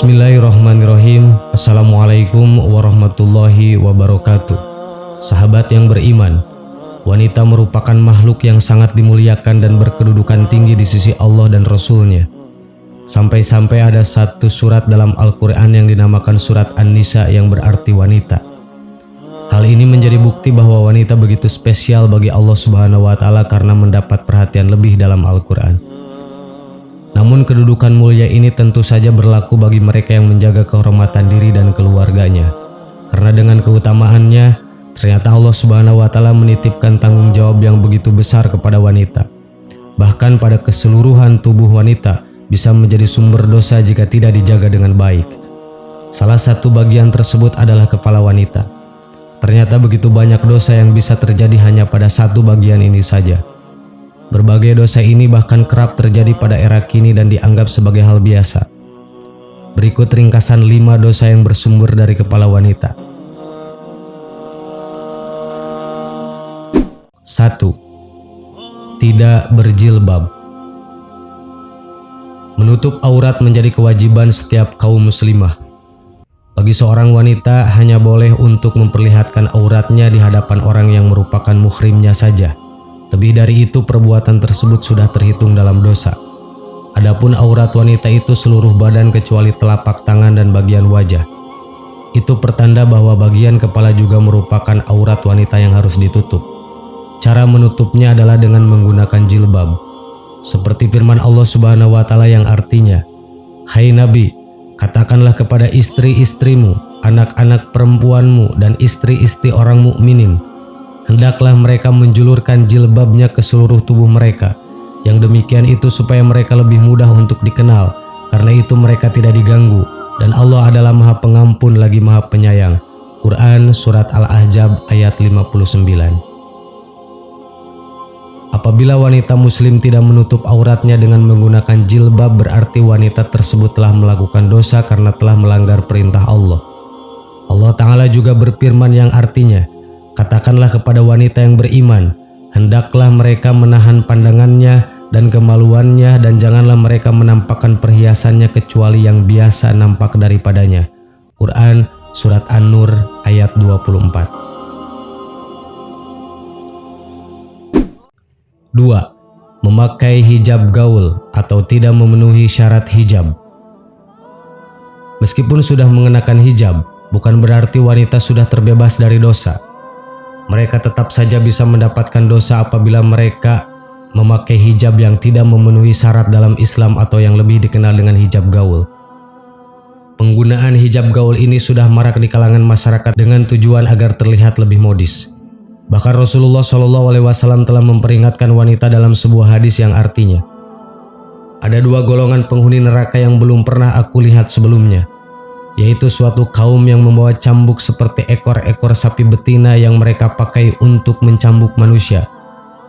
Bismillahirrahmanirrahim. Assalamualaikum warahmatullahi wabarakatuh. Sahabat yang beriman, wanita merupakan makhluk yang sangat dimuliakan dan berkedudukan tinggi di sisi Allah dan Rasul-Nya. Sampai-sampai ada satu surat dalam Al-Quran yang dinamakan surat An-Nisa yang berarti wanita. Hal ini menjadi bukti bahwa wanita begitu spesial bagi Allah Subhanahu wa Ta'ala karena mendapat perhatian lebih dalam Al-Quran. Namun kedudukan mulia ini tentu saja berlaku bagi mereka yang menjaga kehormatan diri dan keluarganya. Karena dengan keutamaannya, ternyata Allah Subhanahu wa Ta'ala menitipkan tanggung jawab yang begitu besar kepada wanita. Bahkan pada keseluruhan tubuh wanita bisa menjadi sumber dosa jika tidak dijaga dengan baik. Salah satu bagian tersebut adalah kepala wanita. Ternyata begitu banyak dosa yang bisa terjadi hanya pada satu bagian ini saja. Berbagai dosa ini bahkan kerap terjadi pada era kini dan dianggap sebagai hal biasa. Berikut ringkasan 5 dosa yang bersumber dari kepala wanita. 1. Tidak berjilbab. Menutup aurat menjadi kewajiban setiap kaum muslimah. Bagi seorang wanita hanya boleh untuk memperlihatkan auratnya di hadapan orang yang merupakan muhrimnya saja. Lebih dari itu, perbuatan tersebut sudah terhitung dalam dosa. Adapun aurat wanita itu seluruh badan kecuali telapak tangan dan bagian wajah. Itu pertanda bahwa bagian kepala juga merupakan aurat wanita yang harus ditutup. Cara menutupnya adalah dengan menggunakan jilbab. Seperti firman Allah Subhanahu wa Ta'ala yang artinya, "Hai Nabi, katakanlah kepada istri-istrimu, anak-anak perempuanmu dan istri-istri orang mukminin, hendaklah mereka menjulurkan jilbabnya ke seluruh tubuh mereka. Yang demikian itu supaya mereka lebih mudah untuk dikenal, karena itu mereka tidak diganggu, dan Allah adalah Maha Pengampun lagi Maha Penyayang." Quran Surat Al-Ahzab ayat 59. Apabila wanita muslim tidak menutup auratnya dengan menggunakan jilbab, berarti wanita tersebut telah melakukan dosa karena telah melanggar perintah Allah. Allah Ta'ala juga berfirman yang artinya, "Katakanlah kepada wanita yang beriman, hendaklah mereka menahan pandangannya dan kemaluannya dan janganlah mereka menampakkan perhiasannya kecuali yang biasa nampak daripadanya." Quran Surat An-Nur ayat 24. 2. Memakai hijab gaul atau tidak memenuhi syarat hijab. Meskipun sudah mengenakan hijab, bukan berarti wanita sudah terbebas dari dosa. Mereka tetap saja bisa mendapatkan dosa apabila mereka memakai hijab yang tidak memenuhi syarat dalam Islam atau yang lebih dikenal dengan hijab gaul. Penggunaan hijab gaul ini sudah marak di kalangan masyarakat dengan tujuan agar terlihat lebih modis. Bahkan Rasulullah SAW telah memperingatkan wanita dalam sebuah hadis yang artinya, "Ada 2 golongan penghuni neraka yang belum pernah aku lihat sebelumnya, yaitu suatu kaum yang membawa cambuk seperti ekor-ekor sapi betina yang mereka pakai untuk mencambuk manusia.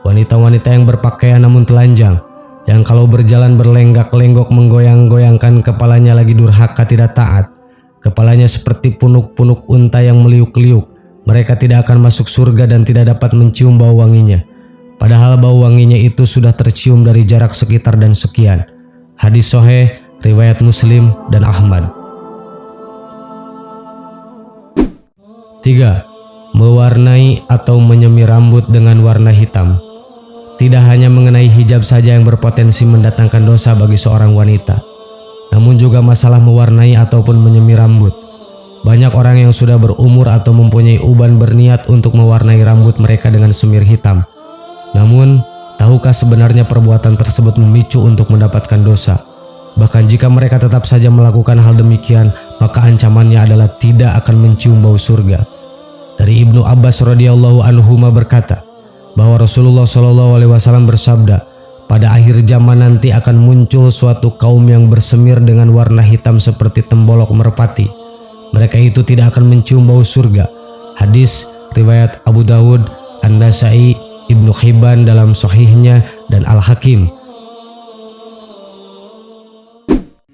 Wanita-wanita yang berpakaian namun telanjang, yang kalau berjalan berlenggak-lenggok menggoyang-goyangkan kepalanya lagi durhaka tidak taat. Kepalanya seperti punuk-punuk unta yang meliuk-liuk. Mereka tidak akan masuk surga dan tidak dapat mencium bau wanginya. Padahal bau wanginya itu sudah tercium dari jarak sekitar dan sekian." Hadis sahih riwayat Muslim dan Ahmad. 3. Mewarnai atau menyemir rambut dengan warna hitam. Tidak hanya mengenai hijab saja yang berpotensi mendatangkan dosa bagi seorang wanita, namun juga masalah mewarnai ataupun menyemir rambut. Banyak orang yang sudah berumur atau mempunyai uban berniat untuk mewarnai rambut mereka dengan semir hitam. Namun, tahukah sebenarnya perbuatan tersebut memicu untuk mendapatkan dosa? Bahkan jika mereka tetap saja melakukan hal demikian, maka ancamannya adalah tidak akan mencium bau surga. Dari Ibnu Abbas radhiyallahu anhuma berkata bahwa Rasulullah SAW bersabda, "Pada akhir zaman nanti akan muncul suatu kaum yang bersemir dengan warna hitam seperti tembolok merpati. Mereka itu tidak akan mencium bau surga." Hadis riwayat Abu Dawud, An-Nasai, Ibnu Hibban dalam Sahihnya, dan Al-Hakim.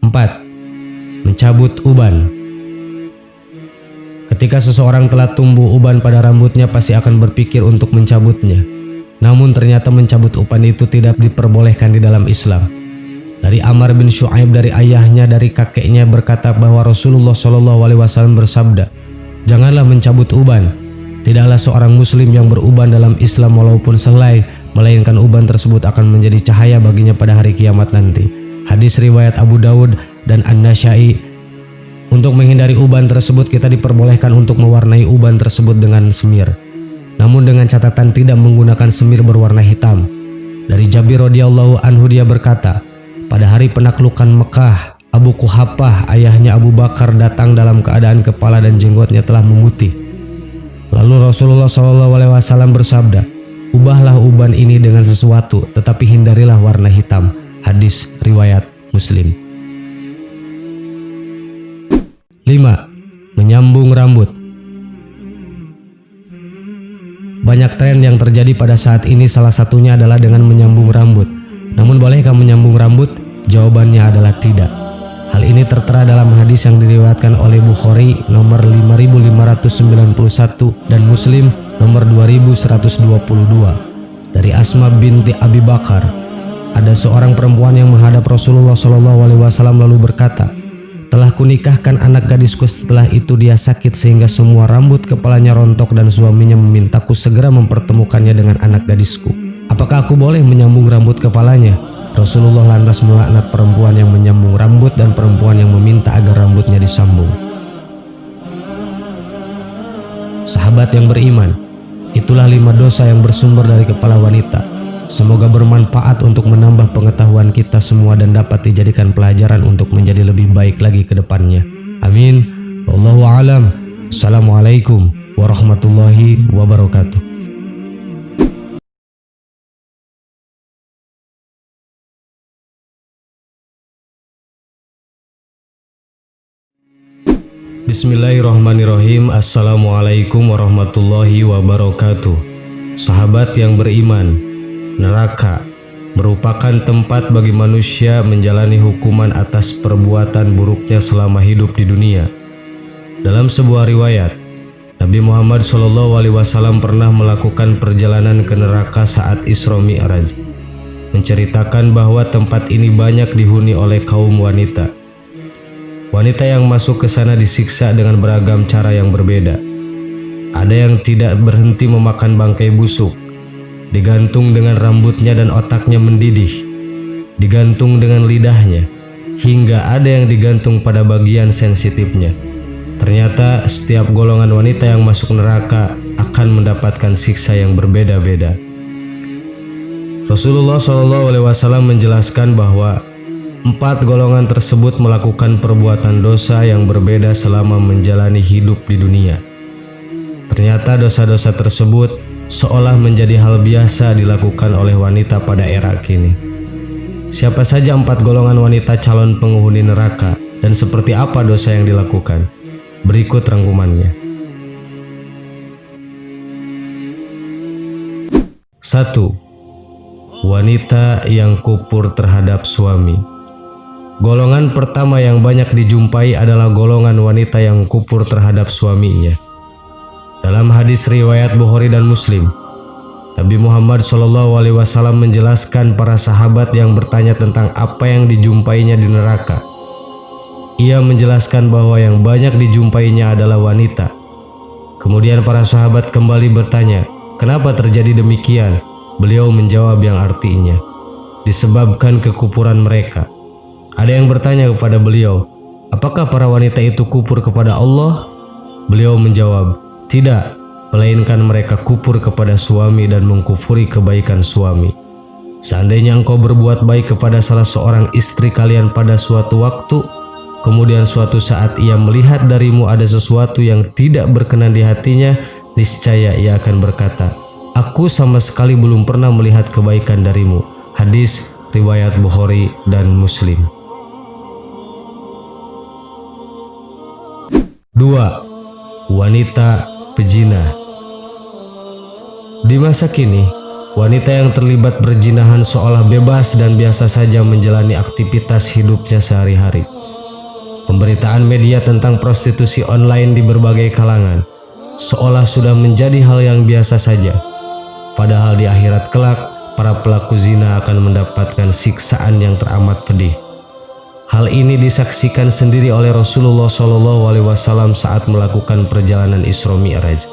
4. Mencabut uban. Ketika seseorang telah tumbuh uban pada rambutnya, pasti akan berpikir untuk mencabutnya. Namun ternyata mencabut uban itu tidak diperbolehkan di dalam Islam. Dari Amr bin Shu'aib dari ayahnya dari kakeknya berkata bahwa Rasulullah SAW bersabda, "Janganlah mencabut uban. Tidaklah seorang muslim yang beruban dalam Islam walaupun selai, melainkan uban tersebut akan menjadi cahaya baginya pada hari kiamat nanti." Hadis riwayat Abu Dawud dan An-Nasai. Untuk menghindari uban tersebut, kita diperbolehkan untuk mewarnai uban tersebut dengan semir, namun dengan catatan tidak menggunakan semir berwarna hitam. Dari Jabir radhiyallahu anhu dia berkata, pada hari penaklukan Mekah, Abu Quhafah ayahnya Abu Bakar datang dalam keadaan kepala dan jenggotnya telah memutih. Lalu Rasulullah SAW bersabda, "Ubahlah uban ini dengan sesuatu, tetapi hindarilah warna hitam." Hadis riwayat Muslim. 5. Menyambung rambut. Banyak tren yang terjadi pada saat ini, salah satunya adalah dengan menyambung rambut. Namun bolehkah menyambung rambut? Jawabannya adalah tidak. Hal ini tertera dalam hadis yang diriwayatkan oleh Bukhari nomor 5591 dan Muslim nomor 2122 dari Asma binti Abi Bakar. Ada seorang perempuan yang menghadap Rasulullah SAW lalu berkata, "Telah kunikahkan anak gadisku, setelah itu dia sakit sehingga semua rambut kepalanya rontok dan suaminya memintaku segera mempertemukannya dengan anak gadisku. Apakah aku boleh menyambung rambut kepalanya?" Rasulullah lantas melaknat perempuan yang menyambung rambut dan perempuan yang meminta agar rambutnya disambung. Sahabat yang beriman, itulah 5 dosa yang bersumber dari kepala wanita. Semoga bermanfaat untuk menambah pengetahuan kita semua dan dapat dijadikan pelajaran untuk menjadi lebih baik lagi ke depannya. Amin. Wallahu a'lam. Assalamualaikum warahmatullahi wabarakatuh. Bismillahirrahmanirrahim. Assalamualaikum warahmatullahi wabarakatuh. Sahabat yang beriman, neraka merupakan tempat bagi manusia menjalani hukuman atas perbuatan buruknya selama hidup di dunia. Dalam sebuah riwayat, Nabi Muhammad SAW pernah melakukan perjalanan ke neraka saat Isra Mi'raj, menceritakan bahwa tempat ini banyak dihuni oleh kaum wanita. Wanita yang masuk ke sana disiksa dengan beragam cara yang berbeda. Ada yang tidak berhenti memakan bangkai busuk, digantung dengan rambutnya dan otaknya mendidih, digantung dengan lidahnya, hingga ada yang digantung pada bagian sensitifnya. Ternyata setiap golongan wanita yang masuk neraka akan mendapatkan siksa yang berbeda-beda. Rasulullah SAW menjelaskan bahwa 4 golongan tersebut melakukan perbuatan dosa yang berbeda selama menjalani hidup di dunia. Ternyata dosa-dosa tersebut seolah menjadi hal biasa dilakukan oleh wanita pada era kini. Siapa saja 4 golongan wanita calon penghuni neraka dan seperti apa dosa yang dilakukan? Berikut rangkumannya. 1. Wanita yang kufur terhadap suami. Golongan pertama yang banyak dijumpai adalah golongan wanita yang kufur terhadap suaminya. Dalam hadis riwayat Bukhari dan Muslim, Nabi Muhammad SAW menjelaskan para sahabat yang bertanya tentang apa yang dijumpainya di neraka. Ia menjelaskan bahwa yang banyak dijumpainya adalah wanita. Kemudian para sahabat kembali bertanya, "Kenapa terjadi demikian?" Beliau menjawab yang artinya, disebabkan kekufuran mereka. Ada yang bertanya kepada beliau, "Apakah para wanita itu kufur kepada Allah?" Beliau menjawab, "Tidak, melainkan mereka kufur kepada suami dan mengkufuri kebaikan suami. Seandainya engkau berbuat baik kepada salah seorang istri kalian pada suatu waktu, kemudian suatu saat ia melihat darimu ada sesuatu yang tidak berkenan di hatinya, niscaya ia akan berkata, 'Aku sama sekali belum pernah melihat kebaikan darimu.'" Hadis riwayat Bukhari dan Muslim. 2. Wanita pezina. Di masa kini, wanita yang terlibat perzinahan seolah bebas dan biasa saja menjalani aktivitas hidupnya sehari-hari. Pemberitaan media tentang prostitusi online di berbagai kalangan seolah sudah menjadi hal yang biasa saja. Padahal di akhirat kelak, para pelaku zina akan mendapatkan siksaan yang teramat pedih. Hal ini disaksikan sendiri oleh Rasulullah SAW saat melakukan perjalanan Isra Mi'raj.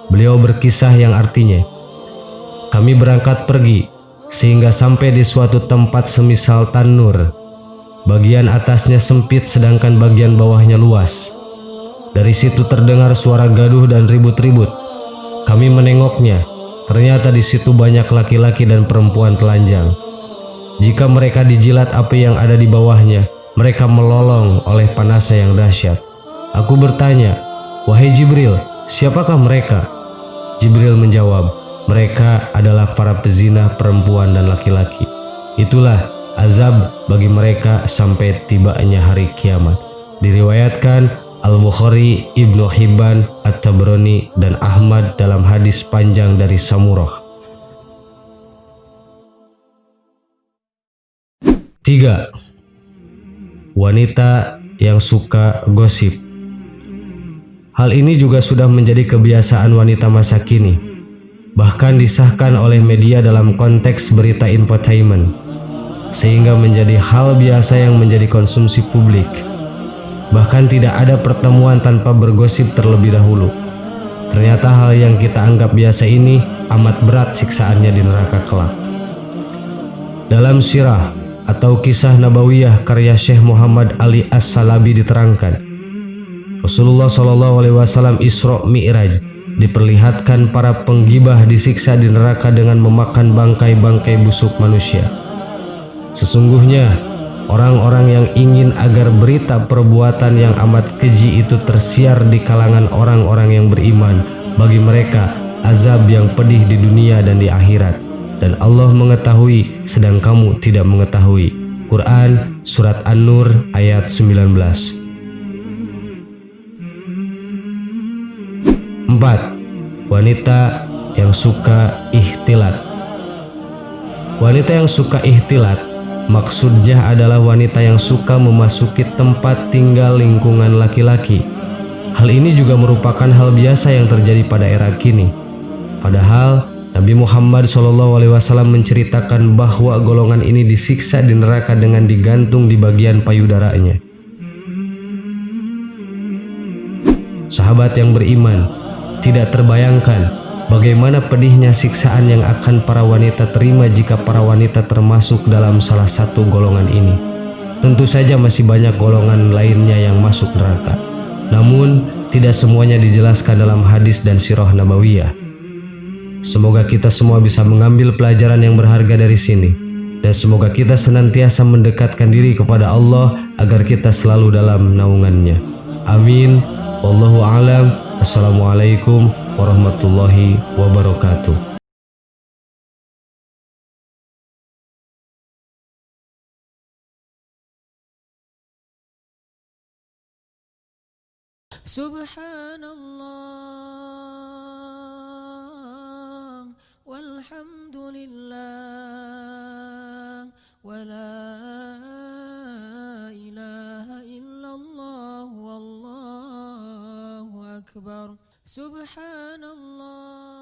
Beliau berkisah yang artinya, kami berangkat pergi sehingga sampai di suatu tempat semisal tanur. Bagian atasnya sempit sedangkan bagian bawahnya luas. Dari situ terdengar suara gaduh dan ribut-ribut. Kami menengoknya. Ternyata di situ banyak laki-laki dan perempuan telanjang. Jika mereka dijilat api yang ada di bawahnya, mereka melolong oleh panasnya yang dahsyat. Aku bertanya, "Wahai Jibril, siapakah mereka?" Jibril menjawab, "Mereka adalah para pezina perempuan dan laki-laki. Itulah azab bagi mereka sampai tibanya hari kiamat." Diriwayatkan Al-Bukhari, Ibnu Hibban, At-Tabrani, dan Ahmad dalam hadis panjang dari Samurah. 3. Wanita yang suka gosip. Hal ini juga sudah menjadi kebiasaan wanita masa kini. Bahkan disahkan oleh media dalam konteks berita infotainment, sehingga menjadi hal biasa yang menjadi konsumsi publik. Bahkan tidak ada pertemuan tanpa bergosip terlebih dahulu. Ternyata hal yang kita anggap biasa ini amat berat siksaannya di neraka kelak. Dalam sirah atau kisah Nabawiyah karya Syekh Muhammad Ali As-Salabi diterangkan, Rasulullah SAW Isra Mi'raj diperlihatkan para penggibah disiksa di neraka dengan memakan bangkai-bangkai busuk manusia. Sesungguhnya orang-orang yang ingin agar berita perbuatan yang amat keji itu tersiar di kalangan orang-orang yang beriman, bagi mereka azab yang pedih di dunia dan di akhirat, dan Allah mengetahui sedang kamu tidak mengetahui. Quran Surat An-Nur ayat 19. 4. Wanita yang suka ikhtilat. Wanita yang suka ikhtilat maksudnya adalah wanita yang suka memasuki tempat tinggal lingkungan laki-laki. Hal ini juga merupakan hal biasa yang terjadi pada era kini. Padahal Nabi Muhammad SAW menceritakan bahwa golongan ini disiksa di neraka dengan digantung di bagian payudaranya. Sahabat yang beriman, tidak terbayangkan bagaimana pedihnya siksaan yang akan para wanita terima jika para wanita termasuk dalam salah satu golongan ini. Tentu saja masih banyak golongan lainnya yang masuk neraka. Namun, tidak semuanya dijelaskan dalam hadis dan sirah Nabawiyah. Semoga kita semua bisa mengambil pelajaran yang berharga dari sini. Dan semoga kita senantiasa mendekatkan diri kepada Allah agar kita selalu dalam naungannya. Amin. Wallahu a'lam. Assalamualaikum warahmatullahi wabarakatuh. Subhanallah walhamdulillah wala ilaha illallah wallahu akbar. Subhanallah